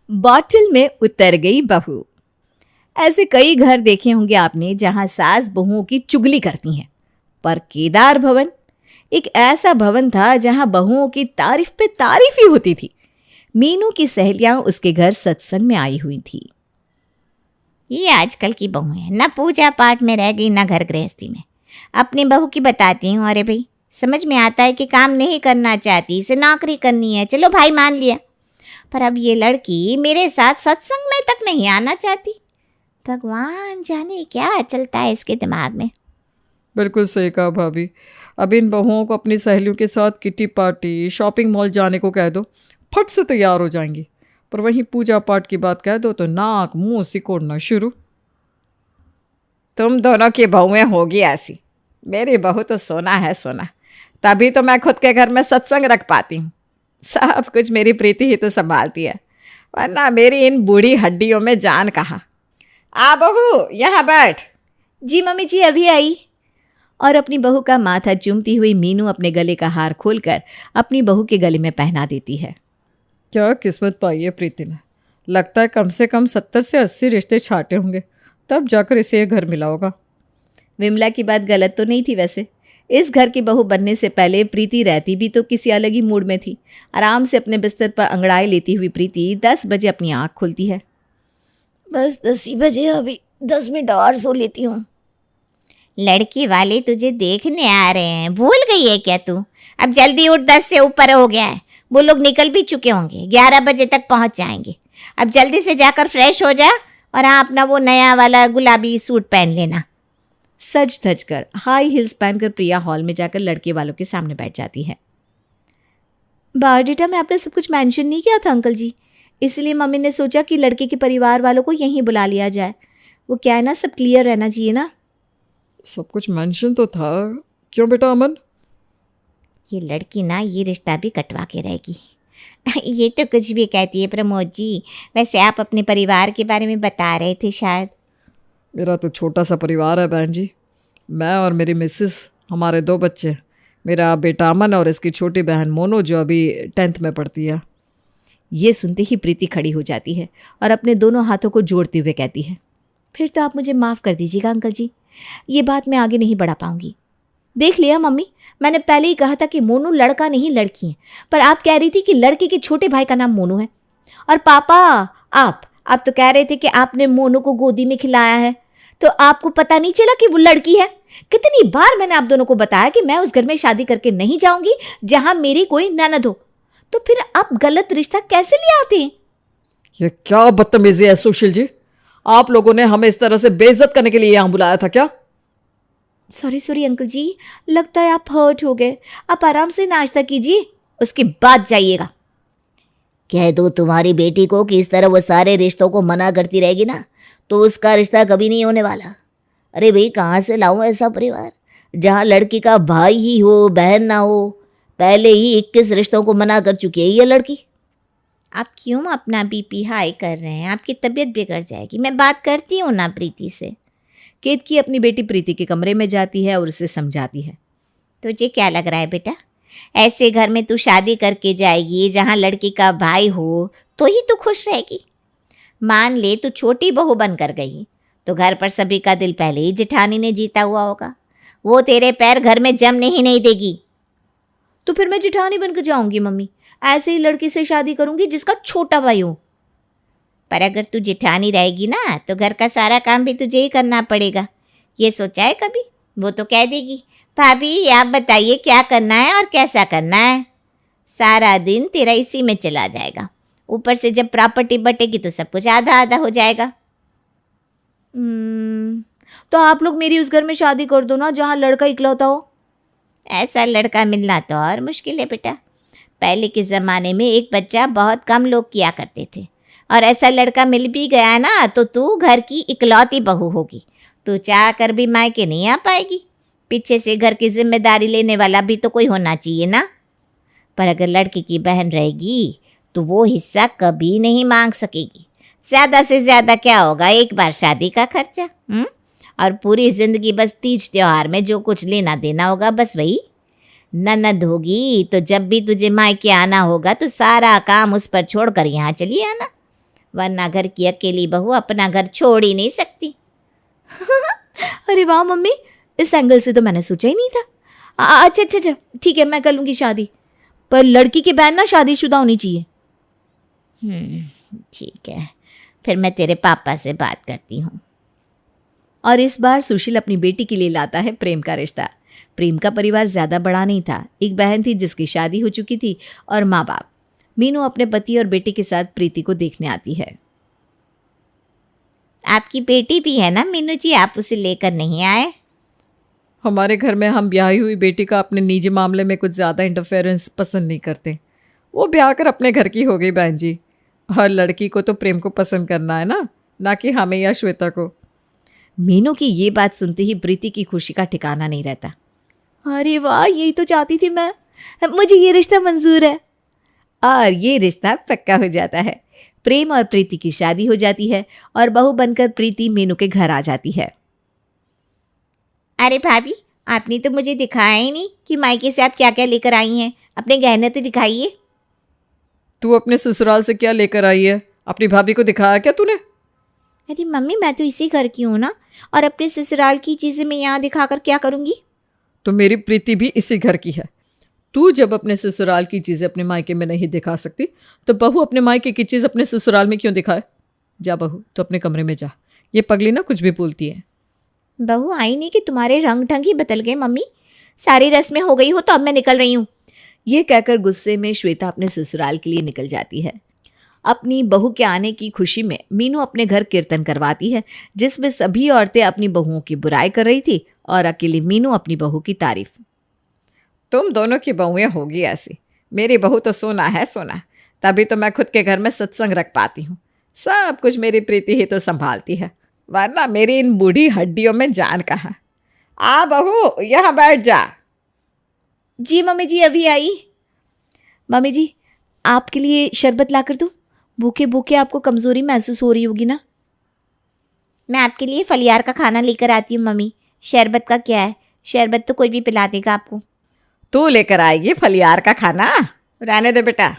Bottle में उतर गई बहू। ऐसे कई घर देखे होंगे आपने जहां सास बहुओं की चुगली करती हैं, पर केदार भवन एक ऐसा भवन था जहां बहुओं की तारीफ पे तारीफ ही होती थी। मीनू की सहेलियां उसके घर सत्संग में आई हुई थी। ये आजकल की बहू है, ना पूजा पाठ में रह गई ना घर गृहस्थी में। अपनी बहू की बताती हूँ, अरे भाई समझ में आता है कि काम नहीं करना चाहती, इसे नौकरी करनी है, चलो भाई मान लिया, पर अब ये लड़की मेरे साथ सत्संग में तक नहीं आना चाहती। भगवान जाने क्या चलता है इसके दिमाग में। बिल्कुल सही कहा भाभी। अब इन बहुओं को अपनी सहेलियों के साथ किटी पार्टी, शॉपिंग मॉल जाने को कह दो, फट से तैयार हो जाएंगी, पर वहीं पूजा पाठ की बात कह दो तो नाक मुंह सिकोड़ना शुरू। तुम दोनों की बहुएं होगी ऐसी। मेरी बहू तो सोना है सोना, तभी तो मैं खुद के घर में सत्संग रख पाती हूँ। सब कुछ मेरी प्रीति ही तो संभालती है, वरना मेरी इन बूढ़ी हड्डियों में जान कहाँ। आ बहू यहाँ बैठ। जी मम्मी जी अभी आई। और अपनी बहू का माथा चूमती हुई मीनू अपने गले का हार खोलकर अपनी बहू के गले में पहना देती है। क्या किस्मत पाई है प्रीति ने। लगता है कम से कम 70 से 80 रिश्ते छाटे होंगे, तब जाकर इसे ये घर मिला होगा। विमला की बात गलत तो नहीं थी वैसे। इस घर की बहू बनने से पहले प्रीति रहती भी तो किसी अलग ही मूड में थी। आराम से अपने बिस्तर पर अंगड़ाई लेती हुई प्रीति 10 बजे अपनी आँख खोलती है। बस 10 ही बजे, अभी 10 मिनट और सो लेती हूँ। लड़की वाले तुझे देखने आ रहे हैं, भूल गई है क्या तू? अब जल्दी उठ, 10 से ऊपर हो गया है। वो लोग निकल भी चुके होंगे, 11 बजे तक पहुंच जाएंगे। अब जल्दी से जाकर फ्रेश हो जा और हाँ अपना वो नया वाला गुलाबी सूट पहन लेना। सज धज कर हाई हील्स पहनकर प्रिया हॉल में जाकर लड़के वालों के सामने बैठ जाती है। बायोडेटा में आपने सब कुछ मेंशन नहीं किया था अंकल जी, इसलिए मम्मी ने सोचा कि लड़के के परिवार वालों को यहीं बुला लिया जाए। वो क्या है ना, सब क्लियर रहना चाहिए ना। सब कुछ मेंशन तो था। क्यों बेटा अमन? ये लड़की ना ये रिश्ता भी कटवा के रहेगी। ये तो कुछ भी कहती है प्रमोद जी। वैसे आप अपने परिवार के बारे में बता रहे थे शायद। मेरा तो छोटा सा परिवार है बहन जी। मैं और मेरी मिसेस, हमारे 2 बच्चे, मेरा बेटा अमन और इसकी छोटी बहन मोनू जो अभी 10th में पढ़ती है। ये सुनते ही प्रीति खड़ी हो जाती है और अपने दोनों हाथों को जोड़ते हुए कहती है, फिर तो आप मुझे माफ़ कर दीजिएगा अंकल जी, ये बात मैं आगे नहीं बढ़ा पाऊंगी। देख लिया मम्मी, मैंने पहले ही कहा था कि मोनू लड़का नहीं लड़की है, पर आप कह रही थी कि लड़के के छोटे भाई का नाम मोनू है। और पापा आप तो कह रहे थे कि आपने मोनू को गोदी में खिलाया है, तो आपको पता नहीं चला कि वो लड़की है। कितनी बार मैंने आप दोनों को बताया कि मैं उस घर में शादी करके नहीं जाऊंगी जहां मेरी कोई ननद हो, तो फिर आप गलत रिश्ता कैसे ले आते हैं? ये क्या बदतमीजी है सुशील जी? आप लोगों ने हमें इस तरह से बेइज्जत करने के लिए यहाँ बुलाया था क्या? सॉरी अंकल जी, लगता है आप हर्ट हो गए। आप आराम से नाश्ता कीजिए, उसके बाद जाइएगा। कह दो तुम्हारी बेटी को कि इस तरह वो सारे रिश्तों को मना करती रहेगी ना तो उसका रिश्ता कभी नहीं होने वाला। अरे भाई कहाँ से लाऊं ऐसा परिवार जहाँ लड़की का भाई ही हो, बहन ना हो। पहले ही 21 रिश्तों को मना कर चुकी है ये लड़की। आप क्यों अपना बीपी हाई कर रहे हैं? आपकी तबीयत बिगड़ जाएगी। मैं बात करती हूँ ना प्रीति से। केतकी अपनी बेटी प्रीति के कमरे में जाती है और उसे समझाती है। तुझे क्या लग रहा है बेटा, ऐसे घर में तू शादी करके जाएगी जहाँ लड़की का भाई हो तो ही तू खुश रहेगी? मान ले तू छोटी बहू बनकर गई तो घर पर सभी का दिल पहले ही जेठानी ने जीता हुआ होगा। वो तेरे पैर घर में जमने ही नहीं देगी। तो फिर मैं जेठानी बनकर जाऊंगी मम्मी। ऐसे ही लड़की से शादी करूंगी जिसका छोटा भाई हो। पर अगर तू जेठानी रहेगी ना तो घर का सारा काम भी तुझे ही करना पड़ेगा। ये सोचा है कभी? वो तो कह देगी, भाभी आप बताइए क्या करना है और कैसा करना है। सारा दिन तेरा इसी में चला जाएगा। ऊपर से जब प्रॉपर्टी बटेगी तो सब कुछ आधा आधा हो जाएगा। तो आप लोग मेरी उस घर में शादी कर दो ना जहाँ लड़का इकलौता हो। ऐसा लड़का मिलना तो और मुश्किल है बेटा। पहले के ज़माने में एक बच्चा बहुत कम लोग किया करते थे, और ऐसा लड़का मिल भी गया ना तो तू घर की इकलौती बहू होगी। तू चाह कर भी मायके नहीं आ पाएगी। पीछे से घर की जिम्मेदारी लेने वाला भी तो कोई होना चाहिए ना। पर अगर लड़की की बहन रहेगी तो वो हिस्सा कभी नहीं मांग सकेगी। ज़्यादा से ज़्यादा क्या होगा, एक बार शादी का खर्चा और पूरी ज़िंदगी बस तीज त्योहार में जो कुछ लेना देना होगा बस वही। ननद होगी तो जब भी तुझे मायके आना होगा तो सारा काम उस पर छोड़कर यहाँ चली आना। वरना घर की अकेली बहू अपना घर छोड़ ही नहीं सकती। अरे वाह मम्मी, इस एंगल से तो मैंने सोचा ही नहीं था। अच्छा अच्छा अच्छा, ठीक है, मैं कर लूँगी शादी, पर लड़की की बहन ना शादीशुदा होनी चाहिए। ठीक है, फिर मैं तेरे पापा से बात करती हूँ। और इस बार सुशील अपनी बेटी के लिए लाता है प्रेम का रिश्ता। प्रेम का परिवार ज़्यादा बड़ा नहीं था। एक बहन थी जिसकी शादी हो चुकी थी और माँ बाप। मीनू अपने पति और बेटे के साथ प्रीति को देखने आती है। आपकी बेटी भी है ना मीनू जी, आप उसे लेकर नहीं आए? हमारे घर में हम ब्याही हुई बेटी का अपने निजी मामले में कुछ ज़्यादा इंटरफेरेंस पसंद नहीं करते। वो ब्याह कर अपने घर की हो गई बहन जी। हर लड़की को तो प्रेम को पसंद करना है ना कि हमें या श्वेता को। मीनू की ये बात सुनते ही प्रीति की खुशी का ठिकाना नहीं रहता। अरे वाह, यही तो चाहती थी मैं, मुझे ये रिश्ता मंजूर है। और ये रिश्ता पक्का हो जाता है। प्रेम और प्रीति की शादी हो जाती है और बहू बनकर प्रीति मीनू के घर आ जाती है। अरे भाभी, आपने तो मुझे दिखाया ही नहीं कि मायके से आप क्या क्या लेकर आई हैं। अपने गहने तो दिखाइए। तू अपने ससुराल से क्या लेकर आई है? अपनी भाभी को दिखाया क्या तूने? अरे मम्मी, मैं तो इसी घर की हूँ ना, और अपने ससुराल की चीज़ें मैं यहाँ दिखाकर क्या करूँगी? तो मेरी प्रीति भी इसी घर की है। तू जब अपने ससुराल की चीज़ें अपने मायके में नहीं दिखा सकती तो बहू अपने मायके की चीज़ अपने ससुराल में क्यों दिखाए? जा बहू, तो अपने कमरे में जा। ये पगली ना कुछ भी बोलती है। बहू आई नहीं कि तुम्हारे रंग ढंग ही बदल गए मम्मी। सारी रस्में हो गई हो तो अब मैं निकल रही हूँ। ये कहकर गुस्से में श्वेता अपने ससुराल के लिए निकल जाती है। अपनी बहू के आने की खुशी में मीनू अपने घर कीर्तन करवाती है, जिसमें सभी औरतें अपनी बहुओं की बुराई कर रही थी और अकेली मीनू अपनी बहू की तारीफ। तुम दोनों की बहुएं होगी ऐसी। मेरी बहू तो सोना है सोना, तभी तो मैं खुद के घर में सत्संग रख पाती हूँ। सब कुछ मेरी प्रीति ही तो संभालती है, वरना मेरी इन बूढ़ी हड्डियों में जान कहाँ। आ बहू, यहाँ बैठ जा। जी मम्मी जी, अभी आई। मम्मी जी, आपके लिए शरबत ला कर दूँ? भूखे भूखे आपको कमज़ोरी महसूस हो रही होगी ना। मैं आपके लिए फलियार का खाना लेकर आती हूँ मम्मी। शरबत का क्या है, शरबत तो कोई भी पिला देगा आपको। तू लेकर आएगी फलियार का खाना? रहने दे बेटा,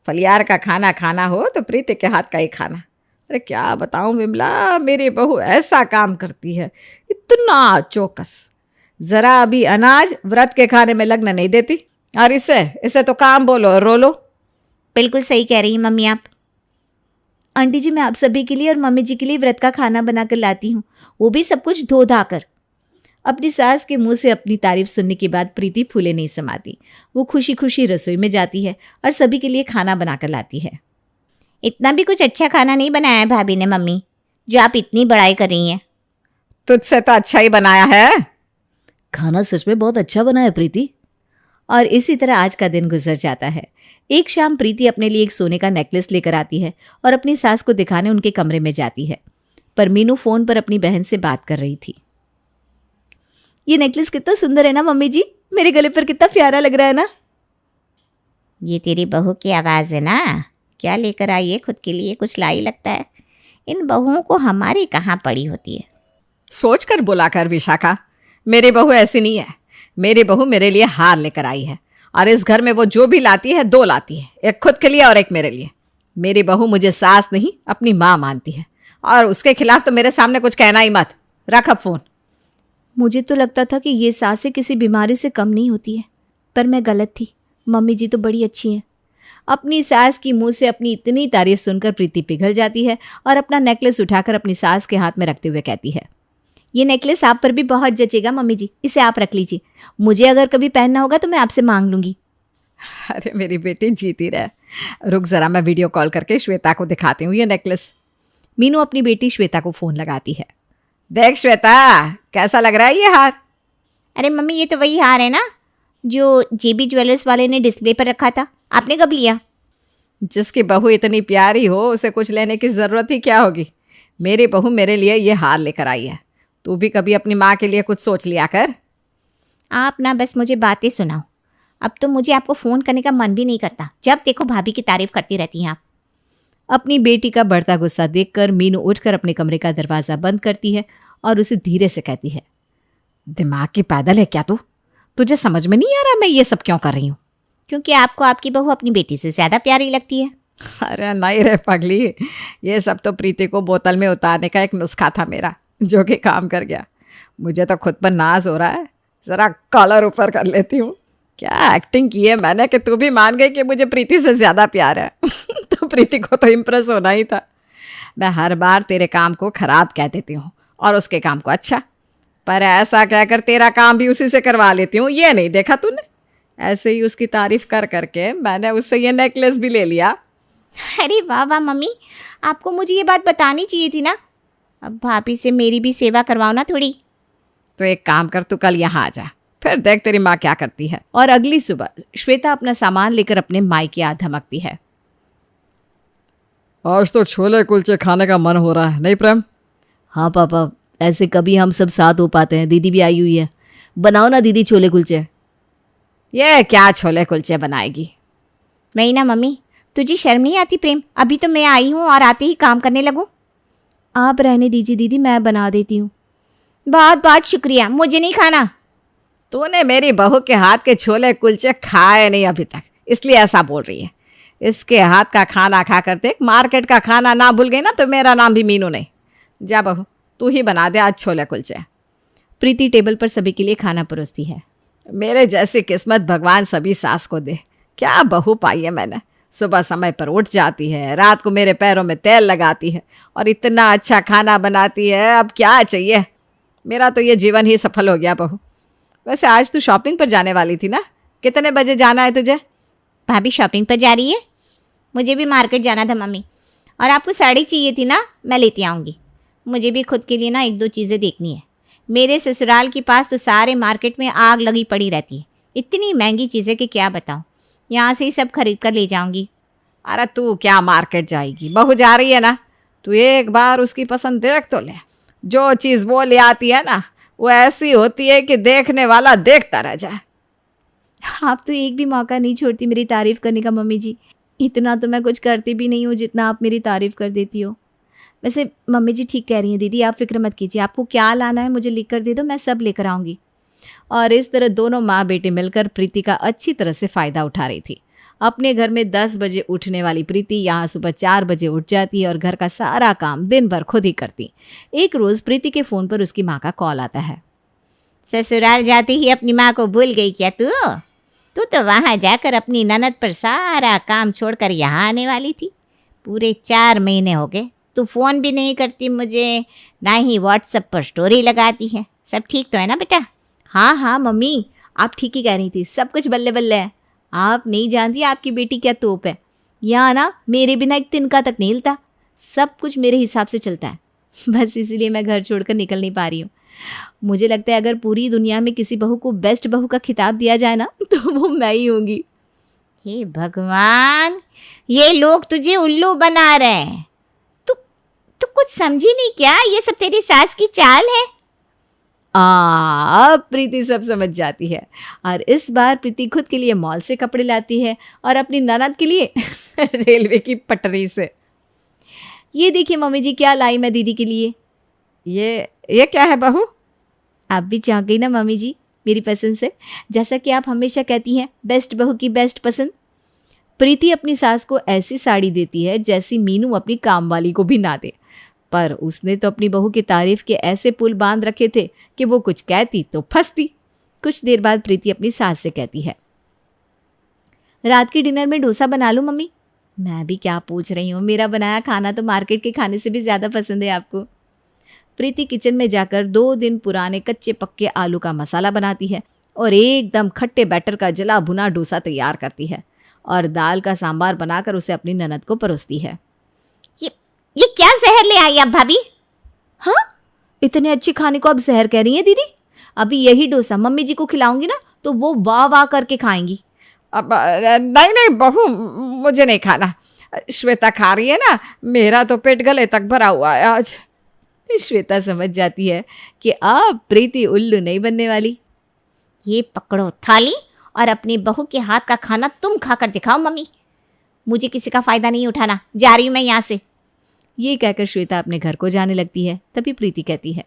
फलियार का खाना खाना हो तो प्रीति के हाथ का ही खाना। अरे क्या बताऊं विमला, मेरी बहू ऐसा काम करती है, इतना चौकस। जरा अभी अनाज व्रत के खाने में लगने नहीं देती, और इसे तो काम बोलो और रो लो। बिल्कुल सही कह रही हैं मम्मी आप। आंटी जी, मैं आप सभी के लिए और मम्मी जी के लिए व्रत का खाना बनाकर लाती हूँ, वो भी सब कुछ धो धा कर। अपनी सास के मुंह से अपनी तारीफ सुनने के बाद प्रीति फूले नहीं समाती। वो खुशी खुशी रसोई में जाती है और सभी के लिए खाना बनाकर लाती है। इतना भी कुछ अच्छा खाना नहीं बनाया है भाभी ने मम्मी, जो आप इतनी बड़ाई कर रही हैं। तुझसे तो अच्छा ही बनाया है। खाना सच में बहुत अच्छा बना है प्रीति। और इसी तरह आज का दिन गुजर जाता है। एक शाम प्रीति अपने लिए एक सोने का नेकलेस लेकर आती है और अपनी सास को दिखाने उनके कमरे में जाती है, पर मीनू फोन पर अपनी बहन से बात कर रही थी। ये नेकलेस कितना सुंदर है ना मम्मी जी, मेरे गले पर कितना प्यारा लग रहा है ना। ये तेरी बहू की आवाज़ है ना? क्या लेकर आई है खुद के लिए? कुछ लाई लगता है। इन बहुओं को हमारी कहाँ पड़ी होती है। सोच कर बोला कर विशाखा, मेरी बहू ऐसी नहीं है। मेरी बहू मेरे लिए हार लेकर आई है, और इस घर में वो जो भी लाती है दो लाती है, एक खुद के लिए और एक मेरे लिए। मेरी बहू मुझे सास नहीं अपनी माँ मानती है, और उसके खिलाफ तो मेरे सामने कुछ कहना ही मत। रख अब फोन। मुझे तो लगता था कि ये सासें किसी बीमारी से कम नहीं होती है, पर मैं गलत थी। मम्मी जी तो बड़ी अच्छी हैं। अपनी सास की मुंह से अपनी इतनी तारीफ सुनकर प्रीति पिघल जाती है और अपना नेकलेस उठाकर अपनी सास के हाथ में रखते हुए कहती है, ये नेकलेस आप पर भी बहुत जचेगा मम्मी जी, इसे आप रख लीजिए। मुझे अगर कभी पहनना होगा तो मैं आपसे मांग लूँगी। अरे मेरी बेटी जीती रहे। रुक जरा, मैं वीडियो कॉल करके श्वेता को दिखाती हूँ ये नेकलेस। मीनू अपनी बेटी श्वेता को फ़ोन लगाती है। देख श्वेता, कैसा लग रहा है ये हार? अरे मम्मी, ये तो वही हार है ना जो जेबी ज्वेलर्स वाले ने डिस्प्ले पर रखा था। आपने कब लिया? जिसकी बहू इतनी प्यारी हो उसे कुछ लेने की ज़रूरत ही क्या होगी। मेरी बहू मेरे लिए ये हार लेकर आई है। तू भी कभी अपनी माँ के लिए कुछ सोच लिया कर। आप ना बस मुझे बातें सुनाओ। अब तो मुझे आपको फ़ोन करने का मन भी नहीं करता। जब देखो भाभी की तारीफ करती रहती हैं आप। अपनी बेटी का बढ़ता गुस्सा देखकर मीनू उठकर अपने कमरे का दरवाज़ा बंद करती है और उसे धीरे से कहती है, दिमाग की पैदल है क्या तू? तुझे समझ में नहीं आ रहा मैं ये सब क्यों कर रही हूँ? क्योंकि आपको आपकी बहू अपनी बेटी से ज़्यादा प्यारी लगती है। अरे नहीं रे पगली, ये सब तो प्रीति को बोतल में उतारने का एक नुस्खा था मेरा, जो कि काम कर गया। मुझे तो खुद पर नाज हो रहा है, ज़रा कॉलर ऊपर कर लेती हूँ। क्या एक्टिंग की है मैंने कि तू भी मान गई कि मुझे प्रीति से ज़्यादा प्यार है। तो प्रीति को तो इम्प्रेस होना ही था। मैं हर बार तेरे काम को ख़राब कह देती हूँ और उसके काम को अच्छा, पर ऐसा कहकर तेरा काम भी उसी से करवा लेती हूँ, ये नहीं देखा तूने। ऐसे ही उसकी तारीफ कर करके मैंने उससे ये नेकलेस भी ले लिया। अरे वाह वाह मम्मी, आपको मुझे ये बात बतानी चाहिए थी ना। अब भाभी से मेरी भी सेवा करवाओ ना थोड़ी। तो एक काम कर, तू कल यहाँ आ जा, फिर देख तेरी माँ क्या करती है। और अगली सुबह श्वेता अपना सामान लेकर अपने मायके आ धमकती है। आज तो छोले कुलचे खाने का मन हो रहा है, नहीं प्रेम? हाँ पापा, ऐसे कभी हम सब साथ हो पाते हैं। दीदी भी आई हुई है, बनाओ ना दीदी छोले कुलचे। ये क्या छोले कुलचे बनाएगी? नहीं ना मम्मी, तुझे शर्म नहीं आती प्रेम? अभी तो मैं आई हूँ और आते ही काम करने लगूँ। आप रहने दीजिए दीदी, मैं बना देती हूँ। बहुत बहुत शुक्रिया, मुझे नहीं खाना। तूने मेरी बहू के हाथ के छोले कुलचे खाए नहीं अभी तक, इसलिए ऐसा बोल रही है। इसके हाथ का खाना खा कर देख, मार्केट का खाना ना भूल गई ना तो मेरा नाम भी मीनू नहीं। जा बहू, तू ही बना दे आज छोले कुलचे। प्रीति टेबल पर सभी के लिए खाना परोसती है। मेरे जैसी किस्मत भगवान सभी सास को दे। क्या बहू पाई है मैंने। सुबह समय पर उठ जाती है, रात को मेरे पैरों में तेल लगाती है और इतना अच्छा खाना बनाती है। अब क्या चाहिए? मेरा तो ये जीवन ही सफल हो गया बहू। वैसे आज तू शॉपिंग पर जाने वाली थी ना, कितने बजे जाना है तुझे? भाभी शॉपिंग पर जा रही है? मुझे भी मार्केट जाना था मम्मी। और आपको साड़ी चाहिए थी ना, मैं लेती आऊँगी। मुझे भी खुद के लिए ना एक दो चीज़ें देखनी है। मेरे ससुराल के पास तो सारे मार्केट में आग लगी पड़ी रहती है, इतनी महंगी चीज़ें कि क्या बताऊँ। यहाँ से ही सब खरीद कर ले जाऊँगी। अरे तू क्या मार्केट जाएगी, बहू जा रही है ना, तू एक बार उसकी पसंद देख तो ले। जो चीज़ वो ले आती है ना, वो ऐसी होती है कि देखने वाला देखता रह जाए। आप तो एक भी मौका नहीं छोड़ती मेरी तारीफ करने का मम्मी जी। इतना तो मैं कुछ करती भी नहीं हूँ जितना आप मेरी तारीफ कर देती हो। वैसे मम्मी जी ठीक कह रही हैं दीदी, आप फिक्र मत कीजिए। आपको क्या लाना है मुझे लिख कर दे दो, मैं सब लेकर आऊँगी। और इस तरह दोनों माँ बेटे मिलकर प्रीति का अच्छी तरह से फ़ायदा उठा रही थी। अपने घर में 10 बजे उठने वाली प्रीति यहाँ सुबह 4 बजे उठ जाती है और घर का सारा काम दिन भर खुद ही करती। एक रोज़ प्रीति के फ़ोन पर उसकी माँ का कॉल आता है। ससुराल जाते ही अपनी माँ को भूल गई क्या तू? तू तो वहाँ जाकर अपनी ननद पर सारा काम छोड़कर यहाँ आने वाली थी। पूरे 4 महीने हो गए, तू फ़ोन भी नहीं करती मुझे, ना ही व्हाट्सएप पर स्टोरी लगाती है। सब ठीक तो है ना बेटा? हाँ हाँ मम्मी, आप ठीक ही कह रही थी, सब कुछ बल्ले बल्ले है। आप नहीं जानती आपकी बेटी क्या तोप है। यहाँ ना मेरे बिना एक तिनका तक नहीं हिलता, सब कुछ मेरे हिसाब से चलता है। बस इसीलिए मैं घर छोड़कर निकल नहीं पा रही हूँ। मुझे लगता है अगर पूरी दुनिया में किसी बहू को बेस्ट बहू का खिताब दिया जाए ना, तो वो मैं ही होंगी। हे भगवान, ये लोग तुझे उल्लू बना रहे हैं। तू कुछ समझी नहीं क्या? ये सब तेरी सास की चाल है। अब प्रीति सब समझ जाती है और इस बार प्रीति खुद के लिए मॉल से कपड़े लाती है और अपनी ननद के लिए रेलवे की पटरी से। ये देखिए मम्मी जी, क्या लाई मैं दीदी के लिए। ये क्या है बहू? आप भी चाह गई ना मम्मी जी मेरी पसंद से, जैसा कि आप हमेशा कहती हैं, बेस्ट बहू की बेस्ट पसंद। प्रीति अपनी सास को ऐसी साड़ी देती है जैसी मीनू अपनी कामवाली को भी ना दे, पर उसने तो अपनी बहू की तारीफ के ऐसे पुल बांध रखे थे कि वो कुछ कहती तो फंसती। कुछ देर बाद प्रीति अपनी सास से कहती है, रात के डिनर में डोसा बना लूं मम्मी? मैं भी क्या पूछ रही हूँ, मेरा बनाया खाना तो मार्केट के खाने से भी ज़्यादा पसंद है आपको। प्रीति किचन में जाकर 2 दिन पुराने कच्चे पक्के आलू का मसाला बनाती है और एकदम खट्टे बैटर का जला भुना डोसा तैयार करती है और दाल का सांबार बनाकर उसे अपनी ननद को परोसती है। ये क्या जहर ले आई आप भाभी? हाँ, इतने अच्छे खाने को अब जहर कह रही हैं दीदी? अभी यही डोसा मम्मी जी को खिलाऊंगी ना तो वो वाह वाह करके खाएंगी। अब नहीं बहू, मुझे नहीं खाना। श्वेता खा रही है ना, मेरा तो पेट गले तक भरा हुआ है आज। श्वेता समझ जाती है कि अब प्रीति उल्लू नहीं बनने वाली। ये पकड़ो थाली और अपनी बहू के हाथ का खाना तुम खाकर दिखाओ मम्मी। मुझे किसी का फायदा नहीं उठाना, जा रही हूँ मैं यहाँ से। ये कहकर श्वेता अपने घर को जाने लगती है। तभी प्रीति कहती है,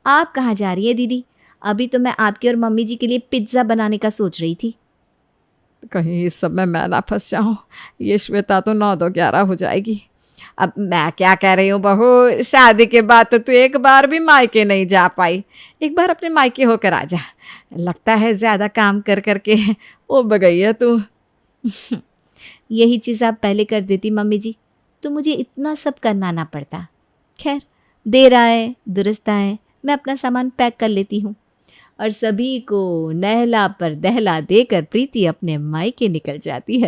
आप कहाँ जा रही है दीदी? अभी तो मैं आपके और मम्मी जी के लिए पिज्ज़ा बनाने का सोच रही थी। कहीं इस सब में मैं ना फंस जाऊँ। ये श्वेता तो 9-11 हो जाएगी। अब मैं क्या कह रही हूँ बहू, शादी के बाद तो तू एक बार भी मायके नहीं जा पाई। एक बार अपने मायके होकर आ जा। लगता है ज़्यादा काम कर करके उब गई है तू। यही चीज़ आप पहले कर देती मम्मी जी तो मुझे इतना सब करना ना पड़ता। खैर, देर आए दुरुस्त आए, मैं अपना सामान पैक कर लेती हूँ। और सभी को नहला पर दहला देकर प्रीति अपने मायके निकल जाती है।